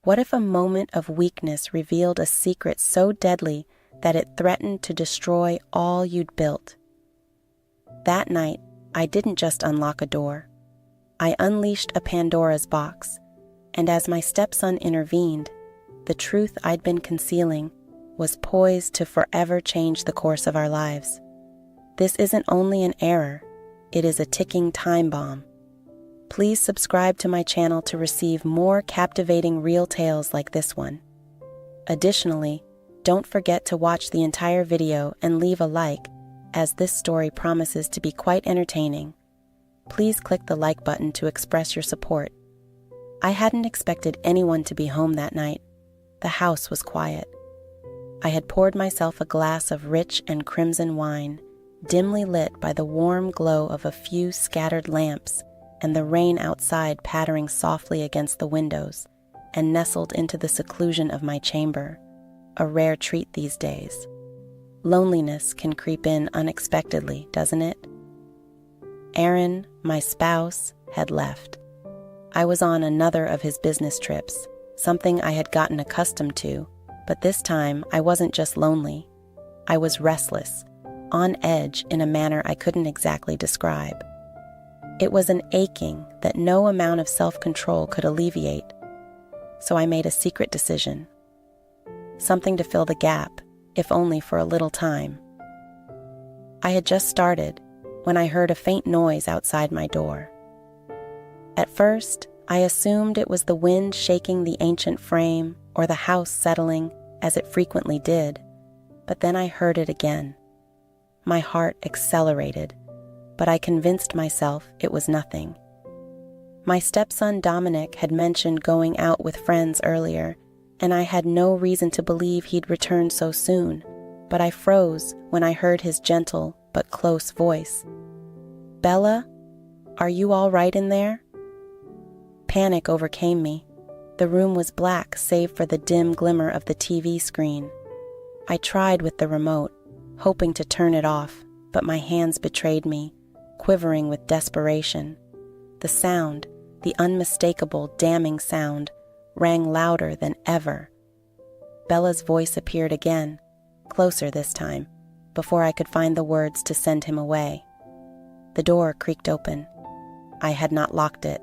What if a moment of weakness revealed a secret so deadly that it threatened to destroy all you'd built? That night, I didn't just unlock a door. I unleashed a Pandora's box, and as my stepson intervened, the truth I'd been concealing was poised to forever change the course of our lives. This isn't only an error, it is a ticking time bomb. Please subscribe to my channel to receive more captivating real tales like this one. Additionally, don't forget to watch the entire video and leave a like, as this story promises to be quite entertaining. Please click the like button to express your support. I hadn't expected anyone to be home that night. The house was quiet. I had poured myself a glass of rich and crimson wine, dimly lit by the warm glow of a few scattered lamps and the rain outside pattering softly against the windows, and nestled into the seclusion of my chamber, a rare treat these days. Loneliness can creep in unexpectedly, doesn't it? Aaron, my spouse, had left. I was on another of his business trips, something I had gotten accustomed to, but this time I wasn't just lonely. I was restless, on edge in a manner I couldn't exactly describe. It was an aching that no amount of self-control could alleviate, so I made a secret decision. Something to fill the gap, if only for a little time. I had just started when I heard a faint noise outside my door. At first, I assumed it was the wind shaking the ancient frame or the house settling, as it frequently did, but then I heard it again. My heart accelerated, but I convinced myself it was nothing. My stepson Dominic had mentioned going out with friends earlier, and I had no reason to believe he'd return so soon, but I froze when I heard his gentle but close voice. "Bella, are you all right in there?" Panic overcame me. The room was black save for the dim glimmer of the TV screen. I tried with the remote, hoping to turn it off, but my hands betrayed me, quivering with desperation. The sound, the unmistakable, damning sound, rang louder than ever. Bella's voice appeared again, closer this time, before I could find the words to send him away. The door creaked open. I had not locked it.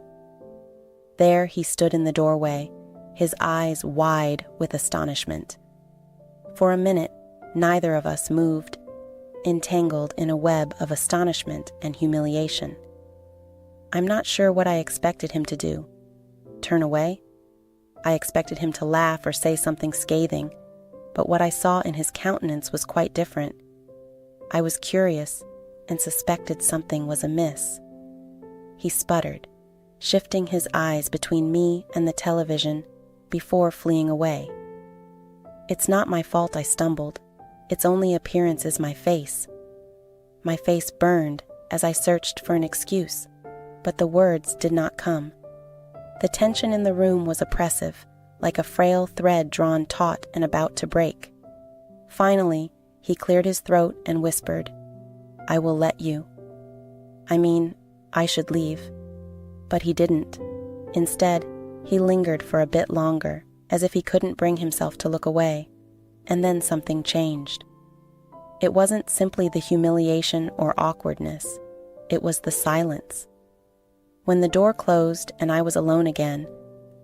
There he stood in the doorway, his eyes wide with astonishment. For a minute, neither of us moved, entangled in a web of astonishment and humiliation. I'm not sure what I expected him to do. Turn away? I expected him to laugh or say something scathing, but what I saw in his countenance was quite different. I was curious and suspected something was amiss. He sputtered, shifting his eyes between me and the television before fleeing away. It's not my fault I stumbled. Its only appearance is my face. My face burned as I searched for an excuse, but the words did not come. The tension in the room was oppressive, like a frail thread drawn taut and about to break. Finally, he cleared his throat and whispered, "I will let you. I should leave." But he didn't. Instead, he lingered for a bit longer, as if he couldn't bring himself to look away, and then something changed. It wasn't simply the humiliation or awkwardness, it was the silence. When the door closed and I was alone again,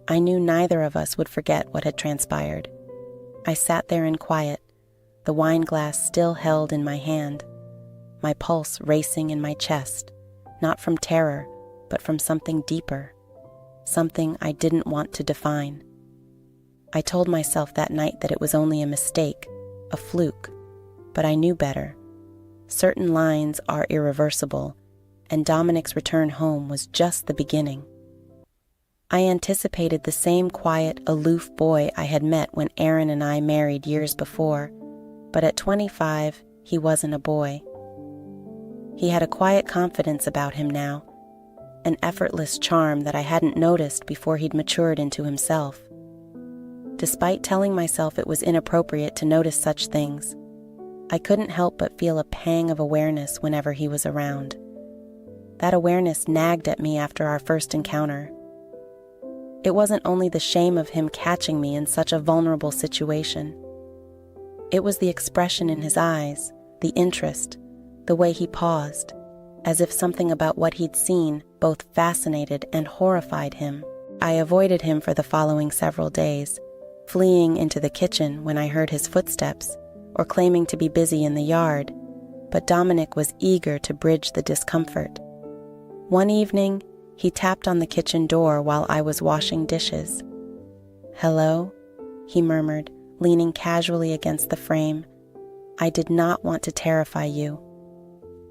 I knew neither of us would forget what had transpired. I sat there in quiet, the wine glass still held in my hand, my pulse racing in my chest, not from terror, but from something deeper, something I didn't want to define. I told myself that night that it was only a mistake, a fluke, but I knew better. Certain lines are irreversible, and Dominic's return home was just the beginning. I anticipated the same quiet, aloof boy I had met when Aaron and I married years before, but at 25, he wasn't a boy. He had a quiet confidence about him now, an effortless charm that I hadn't noticed before he'd matured into himself. Despite telling myself it was inappropriate to notice such things, I couldn't help but feel a pang of awareness whenever he was around. That awareness nagged at me after our first encounter. It wasn't only the shame of him catching me in such a vulnerable situation. It was the expression in his eyes, the interest, the way he paused, as if something about what he'd seen both fascinated and horrified him. I avoided him for the following several days, fleeing into the kitchen when I heard his footsteps, or claiming to be busy in the yard, but Dominic was eager to bridge the discomfort. One evening, he tapped on the kitchen door while I was washing dishes. "Hello?" he murmured, leaning casually against the frame. "I did not want to terrify you."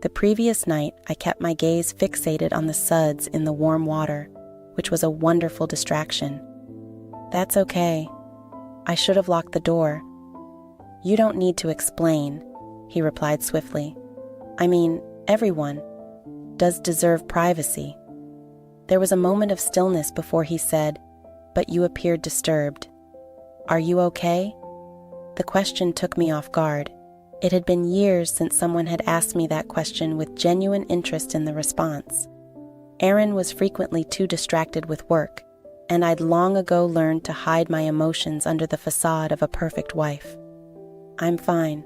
The previous night, I kept my gaze fixated on the suds in the warm water, which was a wonderful distraction. "That's okay. I should have locked the door." "You don't need to explain," he replied swiftly. "I mean, everyone does deserve privacy." There was a moment of stillness before he said, "But you appeared disturbed. Are you okay?" The question took me off guard. It had been years since someone had asked me that question with genuine interest in the response. Aaron was frequently too distracted with work, and I'd long ago learned to hide my emotions under the facade of a perfect wife. "I'm fine.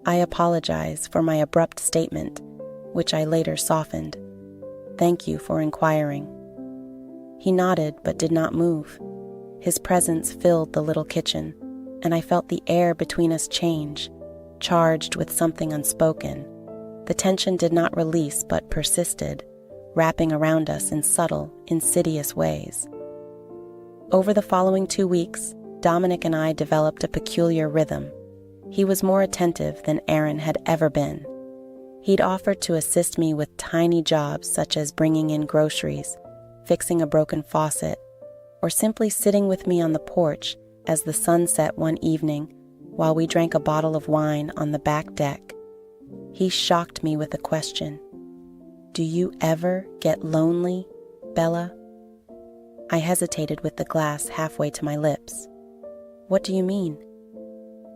I apologize for my abrupt statement," which I later softened. "Thank you for inquiring." He nodded but did not move. His presence filled the little kitchen, and I felt the air between us change, charged with something unspoken. The tension did not release but persisted, wrapping around us in subtle, insidious ways. Over the following 2 weeks, Dominic and I developed a peculiar rhythm. He was more attentive than Aaron had ever been. He'd offered to assist me with tiny jobs such as bringing in groceries, fixing a broken faucet, or simply sitting with me on the porch as the sun set one evening while we drank a bottle of wine on the back deck. He shocked me with a question. "Do you ever get lonely, Bella?" I hesitated with the glass halfway to my lips. "What do you mean?"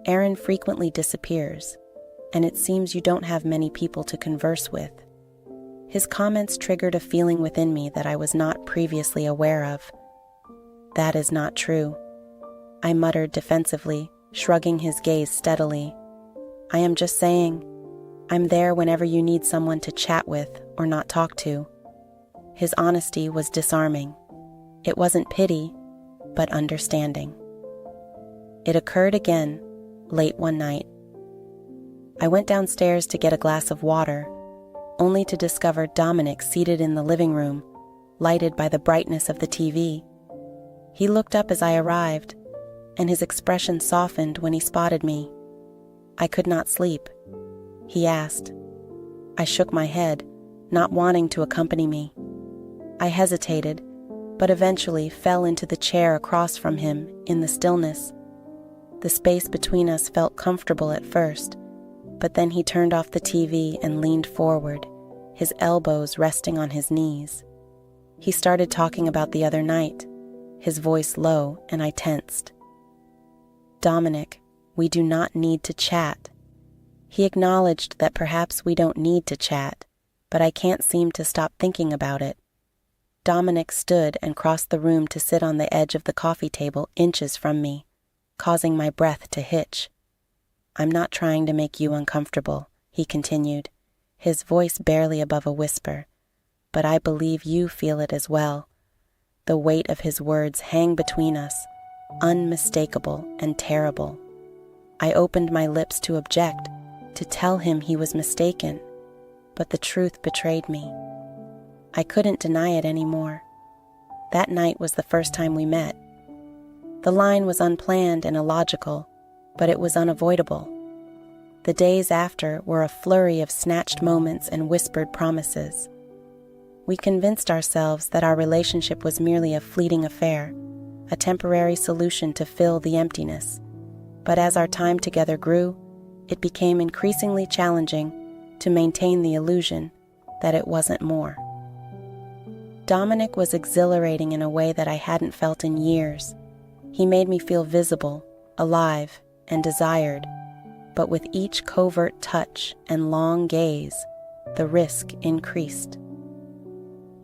"Aaron frequently disappears, and it seems you don't have many people to converse with." His comments triggered a feeling within me that I was not previously aware of. "That is not true," I muttered defensively, shrugging his gaze steadily. "I am just saying, I'm there whenever you need someone to chat with or not talk to." His honesty was disarming. It wasn't pity, but understanding. It occurred again, late one night. I went downstairs to get a glass of water, only to discover Dominic seated in the living room, lighted by the brightness of the TV. He looked up as I arrived, and his expression softened when he spotted me. "I could not sleep," he asked. I shook my head, not wanting to accompany me. I hesitated, but eventually fell into the chair across from him in the stillness. The space between us felt comfortable at first, but then he turned off the TV and leaned forward, his elbows resting on his knees. He started talking about the other night, his voice low, and I tensed. "Dominic, we do not need to chat." He acknowledged that perhaps we don't need to chat, but I can't seem to stop thinking about it. Dominic stood and crossed the room to sit on the edge of the coffee table inches from me, causing my breath to hitch. "I'm not trying to make you uncomfortable," he continued, his voice barely above a whisper, "but I believe you feel it as well." The weight of his words hang between us, unmistakable and terrible. I opened my lips to object, to tell him he was mistaken, but the truth betrayed me. I couldn't deny it anymore. That night was the first time we met. The line was unplanned and illogical, but it was unavoidable. The days after were a flurry of snatched moments and whispered promises. We convinced ourselves that our relationship was merely a fleeting affair, a temporary solution to fill the emptiness. But as our time together grew, it became increasingly challenging to maintain the illusion that it wasn't more. Dominic was exhilarating in a way that I hadn't felt in years. He made me feel visible, alive, and desired, but with each covert touch and long gaze, the risk increased.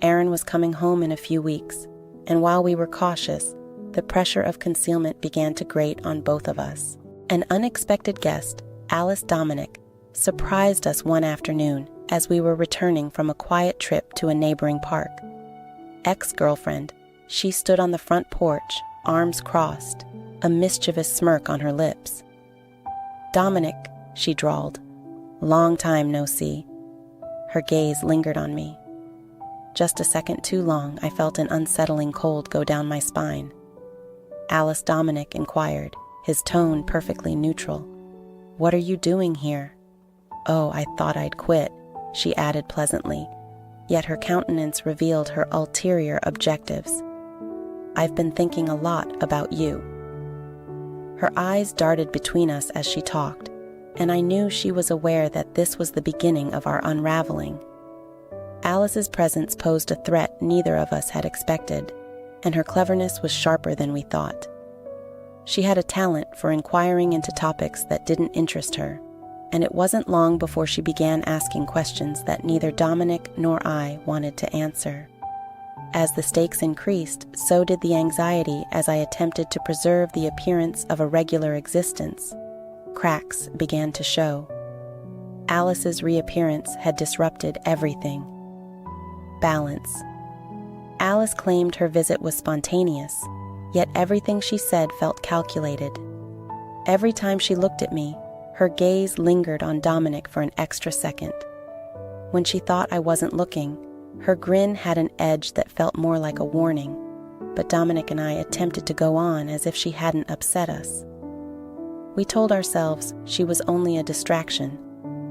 Aaron was coming home in a few weeks, and while we were cautious, the pressure of concealment began to grate on both of us. An unexpected guest, Alice Dominic, surprised us one afternoon as we were returning from a quiet trip to a neighboring park. Ex-girlfriend, she stood on the front porch, arms crossed, a mischievous smirk on her lips. "Dominic," she drawled, "long time no see." Her gaze lingered on me. Just a second too long, I felt an unsettling cold go down my spine. Alice Dominic inquired, his tone perfectly neutral. "What are you doing here?" "Oh, I thought I'd quit," she added pleasantly, yet her countenance revealed her ulterior objectives. "I've been thinking a lot about you." Her eyes darted between us as she talked, and I knew she was aware that this was the beginning of our unraveling. Alice's presence posed a threat neither of us had expected, and her cleverness was sharper than we thought. She had a talent for inquiring into topics that didn't interest her, and it wasn't long before she began asking questions that neither Dominic nor I wanted to answer. As the stakes increased, so did the anxiety as I attempted to preserve the appearance of a regular existence. Cracks began to show. Alice's reappearance had disrupted everything. Balance. Alice claimed her visit was spontaneous, yet everything she said felt calculated. Every time she looked at me, her gaze lingered on Dominic for an extra second. When she thought I wasn't looking, her grin had an edge that felt more like a warning, but Dominic and I attempted to go on as if she hadn't upset us. We told ourselves she was only a distraction,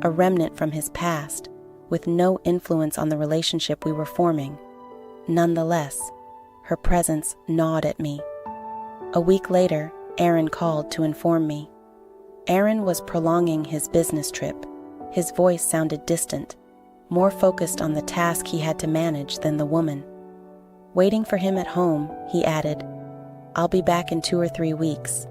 a remnant from his past, with no influence on the relationship we were forming. Nonetheless, her presence gnawed at me. A week later, Aaron called to inform me. Aaron was prolonging his business trip. His voice sounded distant, more focused on the task he had to manage than the woman. Waiting for him at home, he added, "I'll be back in 2 or 3 weeks."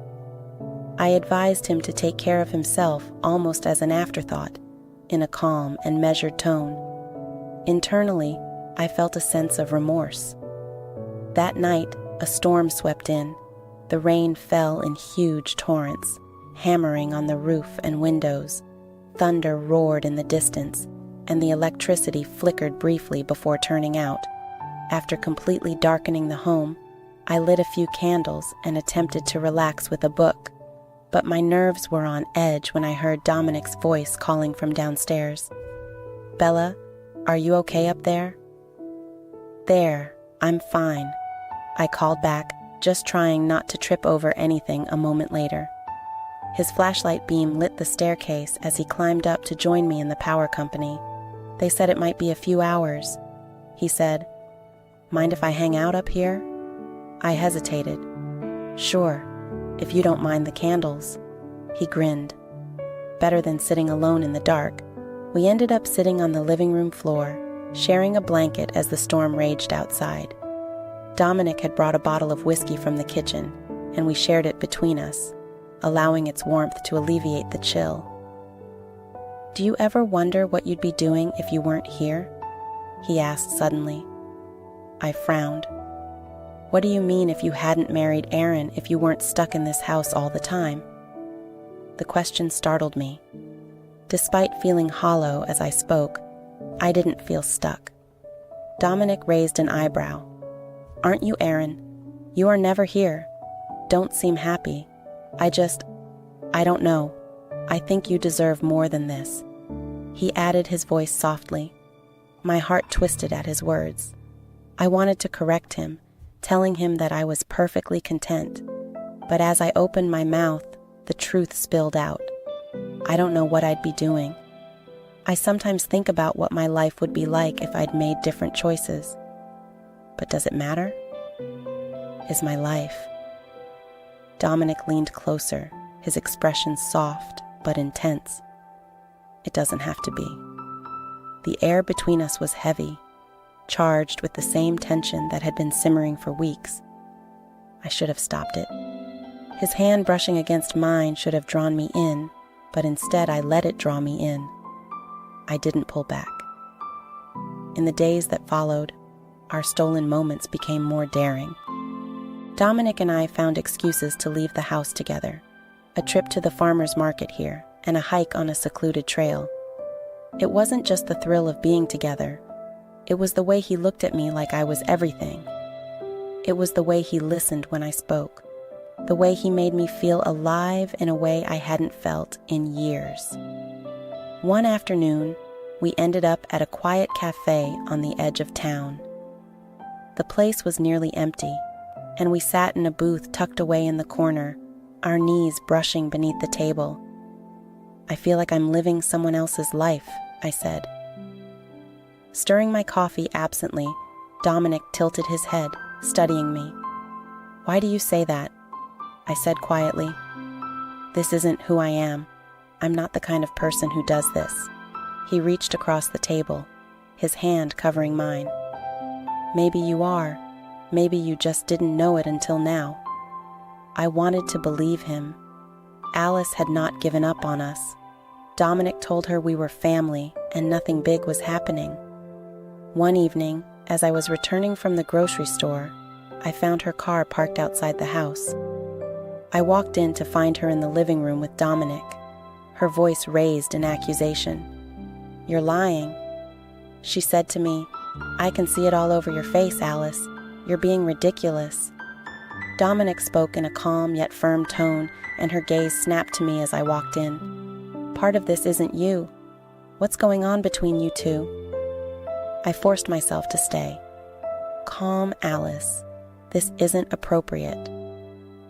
I advised him to take care of himself almost as an afterthought, in a calm and measured tone. Internally, I felt a sense of remorse. That night, a storm swept in. The rain fell in huge torrents, hammering on the roof and windows. Thunder roared in the distance, and the electricity flickered briefly before turning out. After completely darkening the home, I lit a few candles and attempted to relax with a book, but my nerves were on edge when I heard Dominic's voice calling from downstairs. "Bella, are you okay up there?" "There, I'm fine," I called back, just trying not to trip over anything a moment later. His flashlight beam lit the staircase as he climbed up to join me in the power company. They said it might be a few hours. He said, "Mind if I hang out up here?" I hesitated. "Sure, if you don't mind the candles." He grinned. Better than sitting alone in the dark. We ended up sitting on the living room floor, sharing a blanket as the storm raged outside. Dominic had brought a bottle of whiskey from the kitchen, and we shared it between us, allowing its warmth to alleviate the chill. "Do you ever wonder what you'd be doing if you weren't here?" he asked suddenly. I frowned. "What do you mean if you hadn't married Aaron, if you weren't stuck in this house all the time?" The question startled me. Despite feeling hollow as I spoke, I didn't feel stuck. Dominic raised an eyebrow. "Aren't you Aaron? You are never here. Don't seem happy. I don't know. I think you deserve more than this." He added his voice softly. My heart twisted at his words. I wanted to correct him, telling him that I was perfectly content. But as I opened my mouth, the truth spilled out. I don't know what I'd be doing. I sometimes think about what my life would be like if I'd made different choices. But does it matter? Is my life? Dominic leaned closer, his expression soft but intense. It doesn't have to be. The air between us was heavy, charged with the same tension that had been simmering for weeks. I should have stopped it. His hand brushing against mine should have drawn me in, but instead I let it draw me in. I didn't pull back. In the days that followed, our stolen moments became more daring. Dominic and I found excuses to leave the house together, a trip to the farmer's market here, and a hike on a secluded trail. It wasn't just the thrill of being together. It was the way he looked at me like I was everything. It was the way he listened when I spoke, the way he made me feel alive in a way I hadn't felt in years. One afternoon, we ended up at a quiet cafe on the edge of town. The place was nearly empty, and we sat in a booth tucked away in the corner, our knees brushing beneath the table. "I feel like I'm living someone else's life," I said. Stirring my coffee absently, Dominic tilted his head, studying me. "Why do you say that?" I said quietly. "This isn't who I am. I'm not the kind of person who does this." He reached across the table, his hand covering mine. "Maybe you are. Maybe you just didn't know it until now." I wanted to believe him. Alice had not given up on us. Dominic told her we were family and nothing big was happening. One evening, as I was returning from the grocery store, I found her car parked outside the house. I walked in to find her in the living room with Dominic, her voice raised in accusation. "You're lying." She said to me, "I can see it all over your face, Alice. You're being ridiculous." Dominic spoke in a calm yet firm tone, and her gaze snapped to me as I walked in. "Part of this isn't you. What's going on between you two?" I forced myself to stay. "Calm, Alice. This isn't appropriate."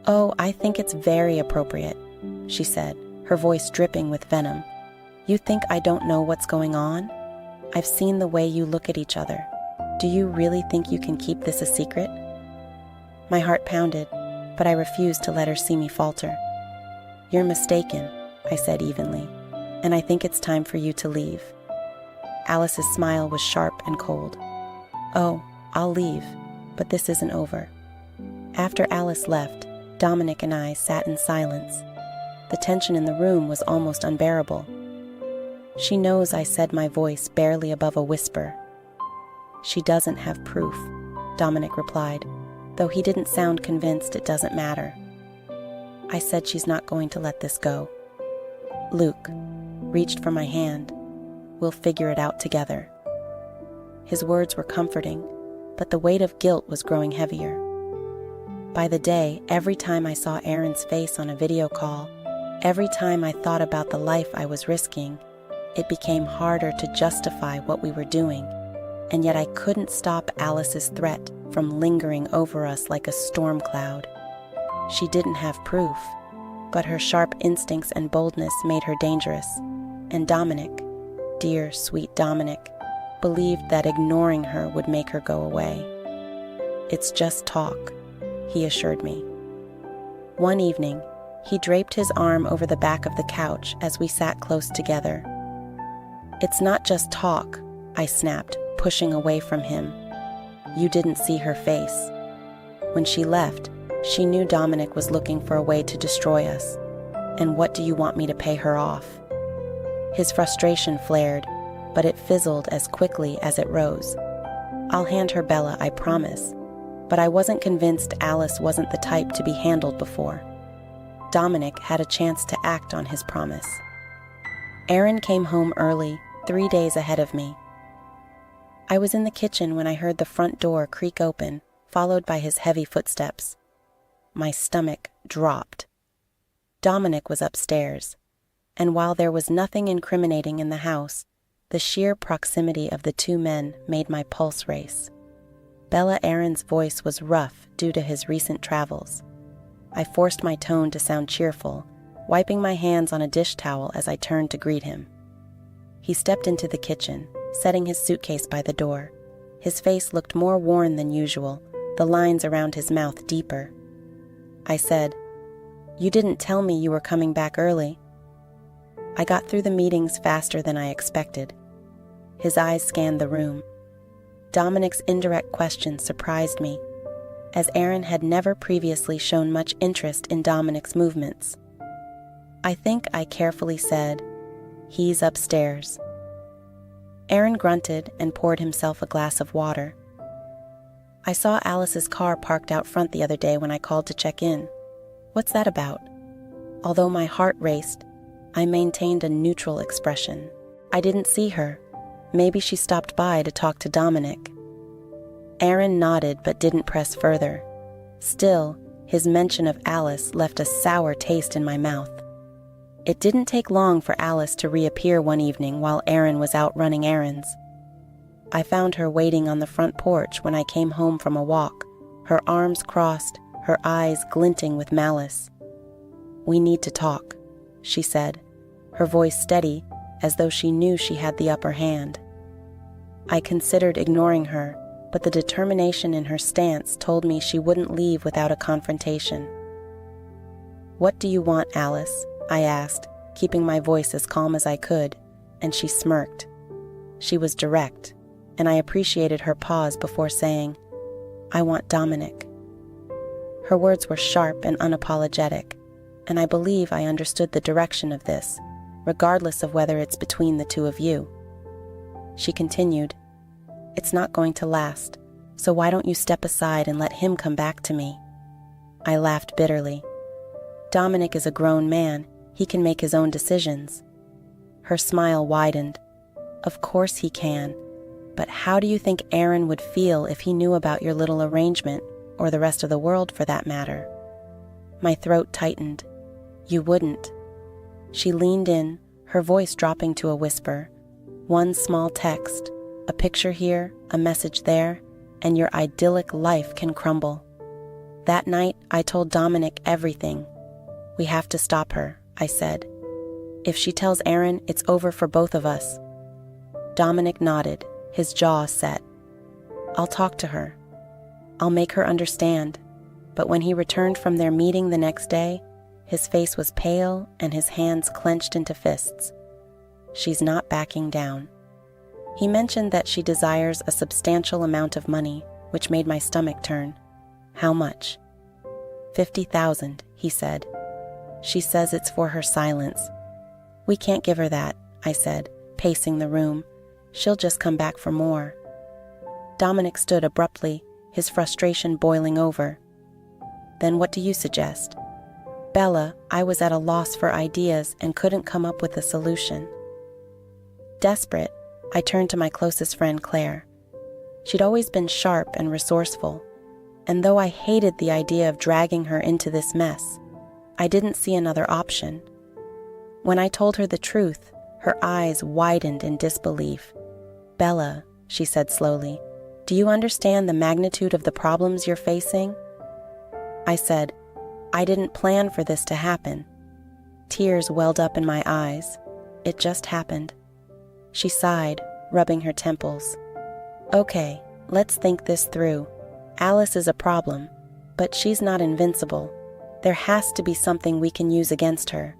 "Oh, I think it's very appropriate," she said, her voice dripping with venom. "You think I don't know what's going on? I've seen the way you look at each other. Do you really think you can keep this a secret?" My heart pounded, but I refused to let her see me falter. "You're mistaken," I said evenly, "and I think it's time for you to leave." Alice's smile was sharp and cold. "Oh, I'll leave, but this isn't over." After Alice left, Dominic and I sat in silence. The tension in the room was almost unbearable. "She knows," I said, my voice barely above a whisper. "She doesn't have proof," Dominic replied, though he didn't sound convinced it doesn't matter. I said she's not going to let this go. Luke reached for my hand. "We'll figure it out together." His words were comforting, but the weight of guilt was growing heavier. By the day, every time I saw Aaron's face on a video call, every time I thought about the life I was risking, it became harder to justify what we were doing, and yet I couldn't stop Alice's threat from lingering over us like a storm cloud. She didn't have proof, but her sharp instincts and boldness made her dangerous, and Dominic, dear, sweet Dominic, believed that ignoring her would make her go away. "It's just talk," he assured me. One evening, he draped his arm over the back of the couch as we sat close together. "It's not just talk," I snapped, pushing away from him. "You didn't see her face. When she left, she knew Dominic was looking for a way to destroy us. And what do you want me to pay her off?" His frustration flared, but it fizzled as quickly as it rose. "I'll hand her Bella, I promise." But I wasn't convinced Alice wasn't the type to be handled before. Dominic had a chance to act on his promise. Aaron came home early, 3 days ahead of me. I was in the kitchen when I heard the front door creak open, followed by his heavy footsteps. My stomach dropped. Dominic was upstairs, and while there was nothing incriminating in the house, the sheer proximity of the two men made my pulse race. Bella Aaron's voice was rough due to his recent travels. I forced my tone to sound cheerful, wiping my hands on a dish towel as I turned to greet him. He stepped into the kitchen, setting his suitcase by the door. His face looked more worn than usual, the lines around his mouth deeper. I said, "You didn't tell me you were coming back early." I got through the meetings faster than I expected. His eyes scanned the room. Dominic's indirect question surprised me, as Aaron had never previously shown much interest in Dominic's movements. I think I carefully said, "He's upstairs." Aaron grunted and poured himself a glass of water. I saw Alice's car parked out front the other day when I called to check in. What's that about? Although my heart raced, I maintained a neutral expression. I didn't see her. Maybe she stopped by to talk to Dominic. Aaron nodded but didn't press further. Still, his mention of Alice left a sour taste in my mouth. It didn't take long for Alice to reappear one evening while Aaron was out running errands. I found her waiting on the front porch when I came home from a walk, her arms crossed, her eyes glinting with malice. "We need to talk," she said, her voice steady, as though she knew she had the upper hand. I considered ignoring her, but the determination in her stance told me she wouldn't leave without a confrontation. "What do you want, Alice?" I asked, keeping my voice as calm as I could, and she smirked. She was direct, and I appreciated her pause before saying, "I want Dominic." Her words were sharp and unapologetic, and I believe I understood the direction of this, regardless of whether it's between the two of you. She continued, "It's not going to last, so why don't you step aside and let him come back to me?" I laughed bitterly. "Dominic is a grown man. He can make his own decisions." Her smile widened. "Of course he can, but how do you think Aaron would feel if he knew about your little arrangement, or the rest of the world for that matter?" My throat tightened. "You wouldn't." She leaned in, her voice dropping to a whisper. "One small text, a picture here, a message there, and your idyllic life can crumble." That night, I told Dominic everything. "We have to stop her," I said. "If she tells Aaron, it's over for both of us." Dominic nodded, his jaw set. "I'll talk to her. I'll make her understand." But when he returned from their meeting the next day, his face was pale and his hands clenched into fists. "She's not backing down." He mentioned that she desires a substantial amount of money, which made my stomach turn. "How much?" "50,000, he said. She says it's for her silence." "We can't give her that," I said, pacing the room. "She'll just come back for more." Dominic stood abruptly, his frustration boiling over. "Then what do you suggest?" "Bella, I was at a loss for ideas and couldn't come up with a solution." Desperate, I turned to my closest friend, Claire. She'd always been sharp and resourceful, and though I hated the idea of dragging her into this mess, I didn't see another option. When I told her the truth, her eyes widened in disbelief. "Bella," she said slowly, "do you understand the magnitude of the problems you're facing?" I said, "I didn't plan for this to happen." Tears welled up in my eyes. It just happened. She sighed, rubbing her temples. "Okay, let's think this through. Alice is a problem, but she's not invincible. There has to be something we can use against her."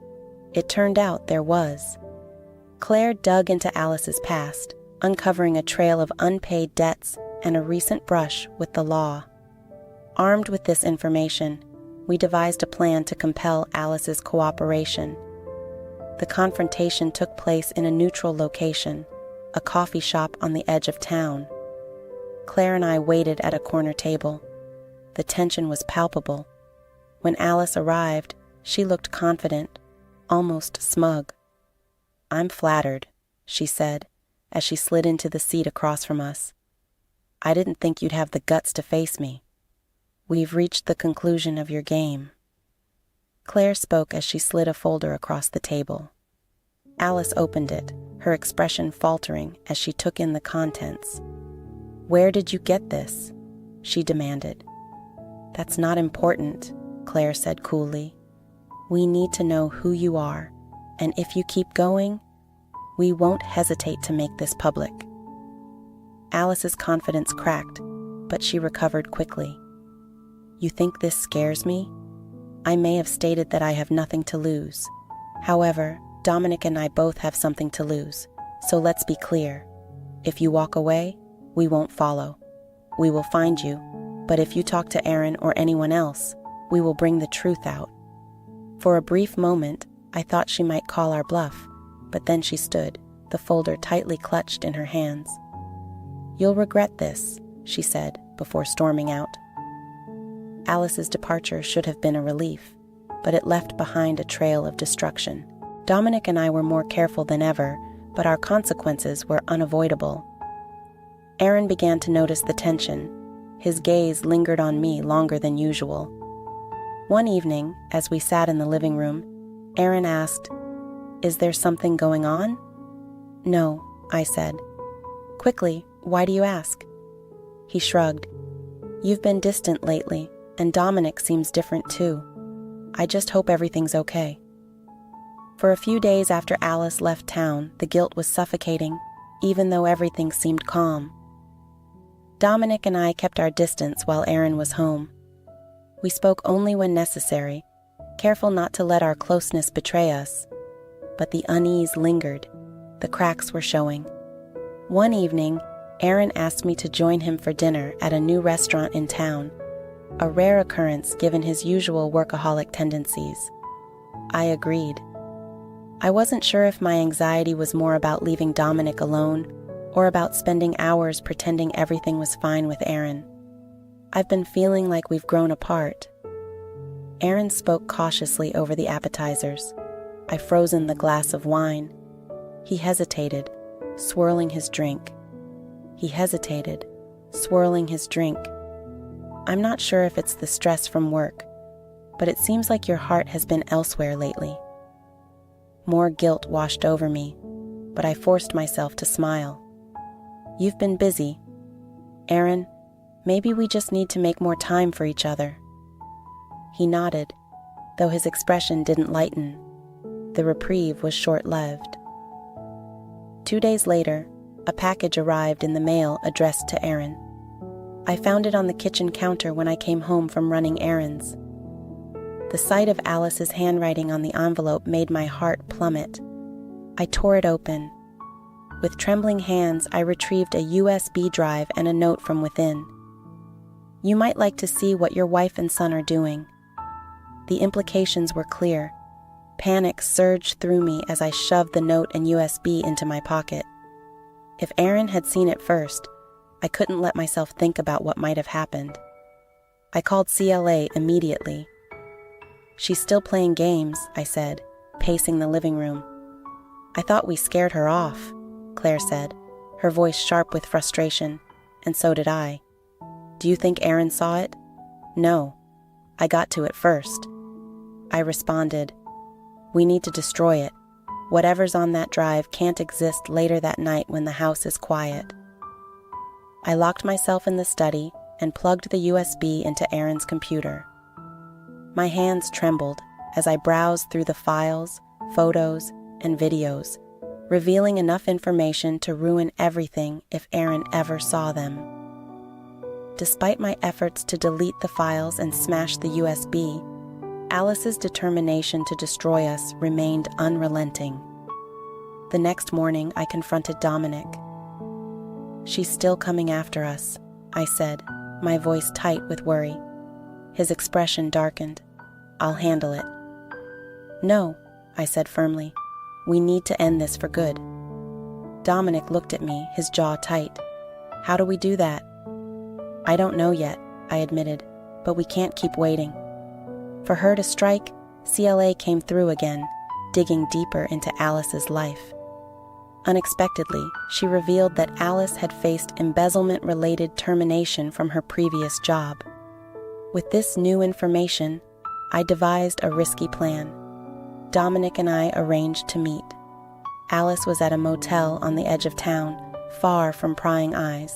It turned out there was. Claire dug into Alice's past, uncovering a trail of unpaid debts and a recent brush with the law. Armed with this information, we devised a plan to compel Alice's cooperation. The confrontation took place in a neutral location, a coffee shop on the edge of town. Claire and I waited at a corner table. The tension was palpable. When Alice arrived, she looked confident, almost smug. "I'm flattered," she said, as she slid into the seat across from us. "I didn't think you'd have the guts to face me. We've reached the conclusion of your game." Claire spoke as she slid a folder across the table. Alice opened it, her expression faltering as she took in the contents. "Where did you get this?" she demanded. "That's not important," Claire said coolly. "We need to know who you are, and if you keep going, we won't hesitate to make this public." Alice's confidence cracked, but she recovered quickly. "You think this scares me? I may have stated that I have nothing to lose. However, Dominic and I both have something to lose, so let's be clear. If you walk away, we won't follow. We will find you, but if you talk to Aaron or anyone else, we will bring the truth out." For a brief moment, I thought she might call our bluff, but then she stood, the folder tightly clutched in her hands. "You'll regret this," she said, before storming out. Alice's departure should have been a relief, but it left behind a trail of destruction. Dominic and I were more careful than ever, but our consequences were unavoidable. Aaron began to notice the tension. His gaze lingered on me longer than usual. One evening, as we sat in the living room, Aaron asked, "Is there something going on?" "No," I said. "Quickly, why do you ask?" He shrugged. "You've been distant lately, and Dominic seems different too. I just hope everything's okay." For a few days after Alice left town, the guilt was suffocating, even though everything seemed calm. Dominic and I kept our distance while Aaron was home. We spoke only when necessary, careful not to let our closeness betray us. But the unease lingered. The cracks were showing. One evening, Aaron asked me to join him for dinner at a new restaurant in town, a rare occurrence given his usual workaholic tendencies. I agreed. I wasn't sure if my anxiety was more about leaving Dominic alone or about spending hours pretending everything was fine with Aaron. I've been feeling like we've grown apart. Aaron spoke cautiously over the appetizers. I frozen the glass of wine. He hesitated, swirling his drink. "I'm not sure if it's the stress from work, but it seems like your heart has been elsewhere lately." More guilt washed over me, but I forced myself to smile. "You've been busy. Aaron, maybe we just need to make more time for each other." He nodded, though his expression didn't lighten. The reprieve was short-lived. 2 days later, a package arrived in the mail addressed to Aaron. I found it on the kitchen counter when I came home from running errands. The sight of Alice's handwriting on the envelope made my heart plummet. I tore it open. With trembling hands, I retrieved a USB drive and a note from within. "You might like to see what your wife and son are doing." The implications were clear. Panic surged through me as I shoved the note and USB into my pocket. If Aaron had seen it first, I couldn't let myself think about what might have happened. I called CLA immediately. "She's still playing games," I said, pacing the living room. "I thought we scared her off," Claire said, her voice sharp with frustration, and so did I. "Do you think Aaron saw it?" "No. I got to it first." I responded, "We need to destroy it. Whatever's on that drive can't exist later that night when the house is quiet." I locked myself in the study and plugged the USB into Aaron's computer. My hands trembled as I browsed through the files, photos, and videos, revealing enough information to ruin everything if Aaron ever saw them. Despite my efforts to delete the files and smash the USB, Alice's determination to destroy us remained unrelenting. The next morning, I confronted Dominic. "She's still coming after us," I said, my voice tight with worry. His expression darkened. "I'll handle it." "No," I said firmly. "We need to end this for good." Dominic looked at me, his jaw tight. "How do we do that?" "I don't know yet," I admitted, "but we can't keep waiting." For her to strike, CLA came through again, digging deeper into Alice's life. Unexpectedly, she revealed that Alice had faced embezzlement-related termination from her previous job. With this new information, I devised a risky plan. Dominic and I arranged to meet. Alice was at a motel on the edge of town, far from prying eyes.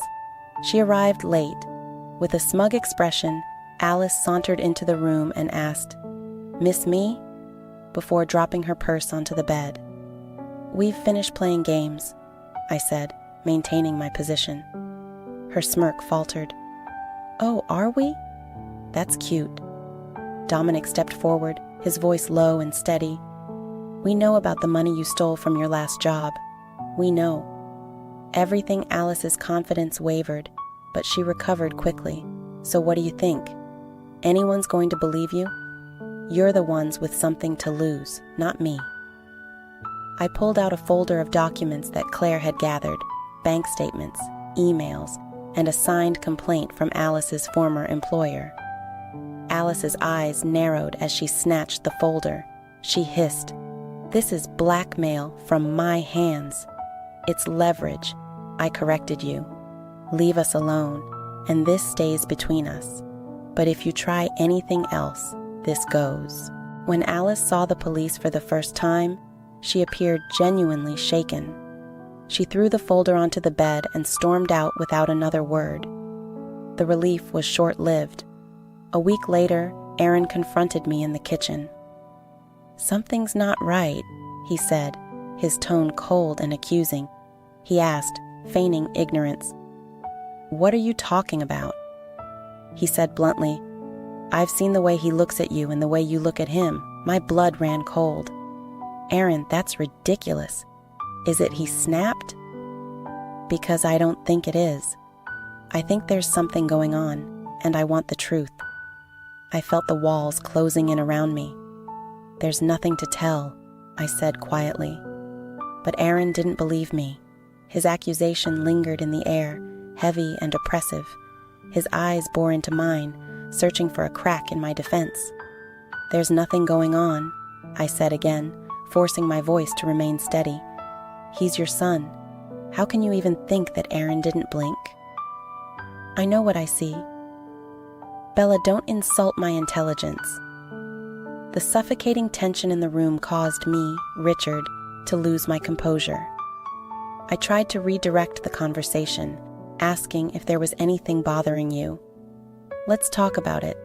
She arrived late. With a smug expression, Alice sauntered into the room and asked, "Miss me?" before dropping her purse onto the bed. "We've finished playing games," I said, maintaining my position. Her smirk faltered. "Oh, are we? That's cute." Dominic stepped forward, his voice low and steady. "We know about the money you stole from your last job. We know." Everything Alice's confidence wavered, but she recovered quickly. "So what do you think? Anyone's going to believe you? You're the ones with something to lose, not me." I pulled out a folder of documents that Claire had gathered, bank statements, emails, and a signed complaint from Alice's former employer. Alice's eyes narrowed as she snatched the folder. She hissed, "This is blackmail from my hands. It's leverage. I corrected you. Leave us alone, and this stays between us. But if you try anything else, this goes." When Alice saw the police for the first time, she appeared genuinely shaken. She threw the folder onto the bed and stormed out without another word. The relief was short-lived. A week later, Aaron confronted me in the kitchen. "Something's not right," he said, his tone cold and accusing. He asked, feigning ignorance, "What are you talking about?" He said bluntly, "I've seen the way he looks at you and the way you look at him. My blood ran cold." "Aaron, that's ridiculous. Is it he snapped?" "Because I don't think it is. I think there's something going on, and I want the truth." I felt the walls closing in around me. "There's nothing to tell," I said quietly. But Aaron didn't believe me. His accusation lingered in the air, heavy and oppressive. His eyes bore into mine, searching for a crack in my defense. "There's nothing going on," I said again, forcing my voice to remain steady. "He's your son. How can you even think that Aaron didn't blink?" "I know what I see." "Bella, don't insult my intelligence." The suffocating tension in the room caused me, Richard, to lose my composure. I tried to redirect the conversation, asking if there was anything bothering you. "Let's talk about it,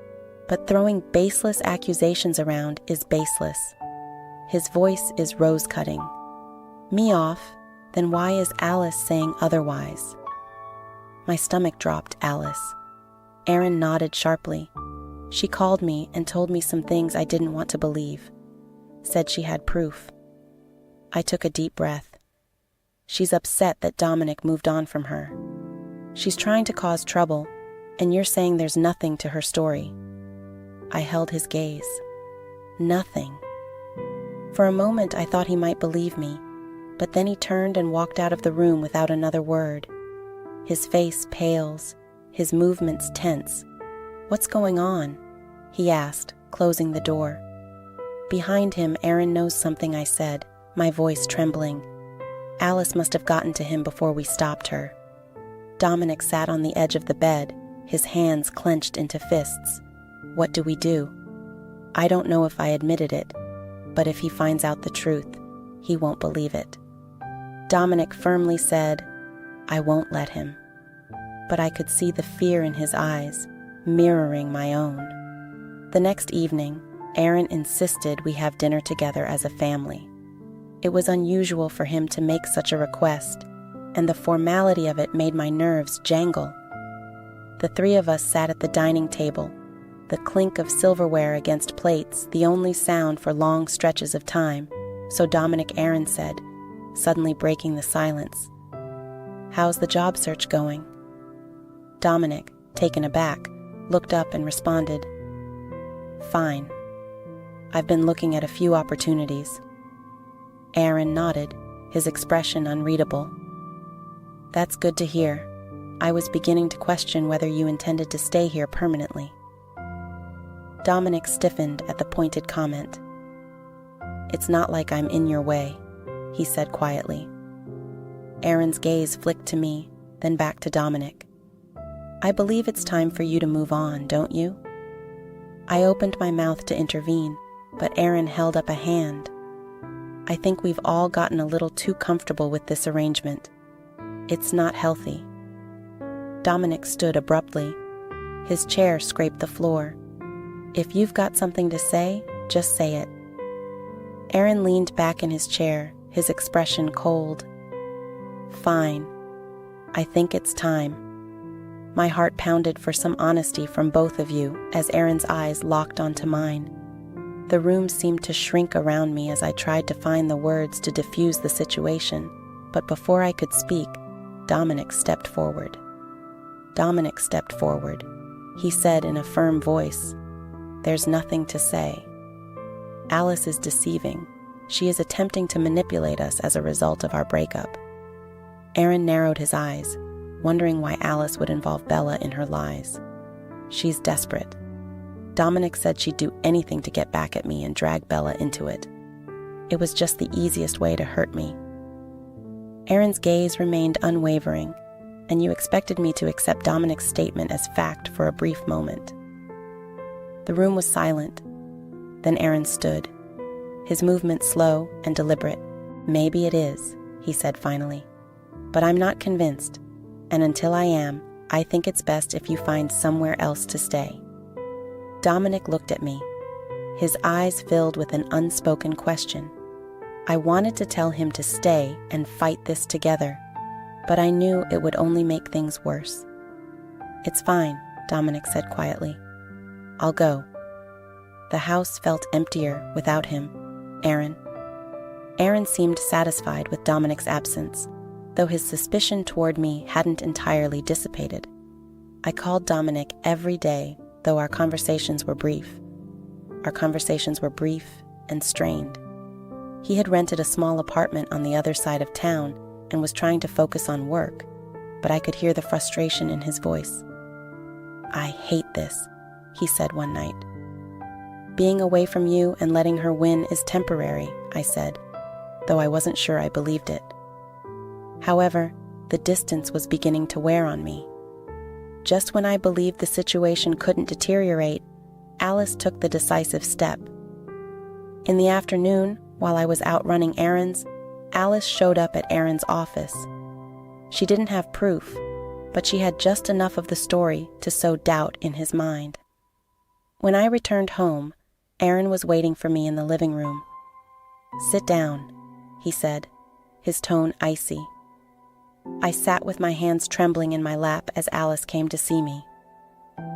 but throwing baseless accusations around is baseless." His voice is rose-cutting. "Me off? Then why is Alice saying otherwise?" My stomach dropped, Alice. Aaron nodded sharply. She called me and told me some things I didn't want to believe. Said she had proof. I took a deep breath. She's upset that Dominic moved on from her. She's trying to cause trouble, and you're saying there's nothing to her story. I held his gaze. Nothing. For a moment I thought he might believe me, but then he turned and walked out of the room without another word. His face pales, his movements tense. "What's going on?" he asked, closing the door. Behind him, Aaron knows something I said, my voice trembling. Alice must have gotten to him before we stopped her. Dominic sat on the edge of the bed, his hands clenched into fists. What do we do? I don't know if I admitted it, but if he finds out the truth, he won't believe it. Dominic firmly said, "I won't let him." But I could see the fear in his eyes, mirroring my own. The next evening, Aaron insisted we have dinner together as a family. It was unusual for him to make such a request, and the formality of it made my nerves jangle. The three of us sat at the dining table, the clink of silverware against plates the only sound for long stretches of time, so Dominic Aaron said, suddenly breaking the silence, "How's the job search going?" Dominic, taken aback, looked up and responded, "Fine. I've been looking at a few opportunities." Aaron nodded, his expression unreadable. "That's good to hear. I was beginning to question whether you intended to stay here permanently." Dominic stiffened at the pointed comment. "It's not like I'm in your way," he said quietly. Aaron's gaze flicked to me, then back to Dominic. "I believe it's time for you to move on, don't you?" I opened my mouth to intervene, but Aaron held up a hand. "I think we've all gotten a little too comfortable with this arrangement. It's not healthy." Dominic stood abruptly. His chair scraped the floor. "If you've got something to say, just say it." Aaron leaned back in his chair, his expression cold. "Fine. I think it's time." My heart pounded for some honesty from both of you as Aaron's eyes locked onto mine. The room seemed to shrink around me as I tried to find the words to diffuse the situation, but before I could speak, Dominic stepped forward. He said in a firm voice, "There's nothing to say. Alice is deceiving. She is attempting to manipulate us as a result of our breakup." Aaron narrowed his eyes. wondering why Alice would involve Bella in her lies. She's desperate. Dominic said she'd do anything to get back at me and drag Bella into it. It was just the easiest way to hurt me. Aaron's gaze remained unwavering, and you expected me to accept Dominic's statement as fact for a brief moment. The room was silent. Then Aaron stood, his movement slow and deliberate. "Maybe it is," he said finally. "But I'm not convinced, and until I am, I think it's best if you find somewhere else to stay." Dominic looked at me, his eyes filled with an unspoken question. I wanted to tell him to stay and fight this together, but I knew it would only make things worse. "It's fine," Dominic said quietly. "I'll go." The house felt emptier without him. "Aaron." Aaron seemed satisfied with Dominic's absence, though his suspicion toward me hadn't entirely dissipated. I called Dominic every day, though our conversations were brief. Our conversations were brief and strained. He had rented a small apartment on the other side of town and was trying to focus on work, but I could hear the frustration in his voice. "I hate this," he said one night. "Being away from you and letting her win is temporary," I said, though I wasn't sure I believed it. However, the distance was beginning to wear on me. Just when I believed the situation couldn't deteriorate, Alice took the decisive step. In the afternoon, while I was out running errands, Alice showed up at Aaron's office. She didn't have proof, but she had just enough of the story to sow doubt in his mind. When I returned home, Aaron was waiting for me in the living room. "Sit down," he said, his tone icy. I sat with my hands trembling in my lap as Alice came to see me.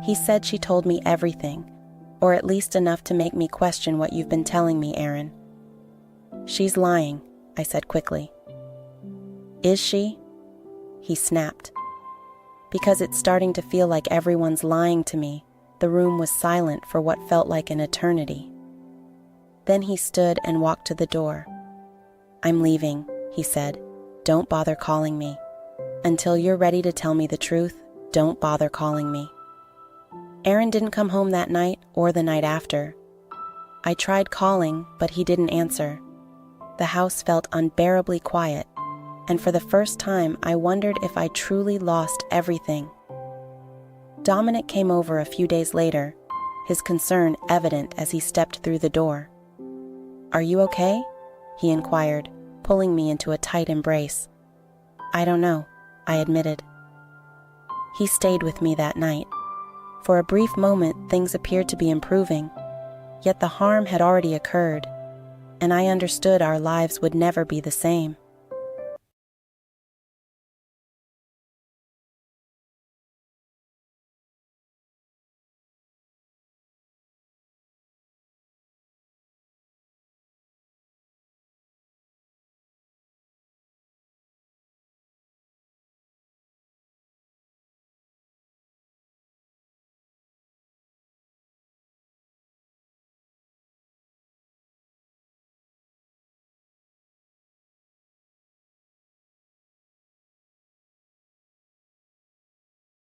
"He said she told me everything, or at least enough to make me question what you've been telling me, Aaron." "She's lying," I said quickly. "Is she?" He snapped. Because it's starting to feel like everyone's lying to me, the room was silent for what felt like an eternity. Then he stood and walked to the door. "I'm leaving," he said. "Don't bother calling me. Until you're ready to tell me the truth, don't bother calling me." Aaron didn't come home that night or the night after. I tried calling, but he didn't answer. The house felt unbearably quiet, and for the first time I wondered if I truly lost everything. Dominic came over a few days later, his concern evident as he stepped through the door. "Are you okay?" he inquired, pulling me into a tight embrace. "I don't know," I admitted. He stayed with me that night. For a brief moment, things appeared to be improving, yet the harm had already occurred, and I understood our lives would never be the same.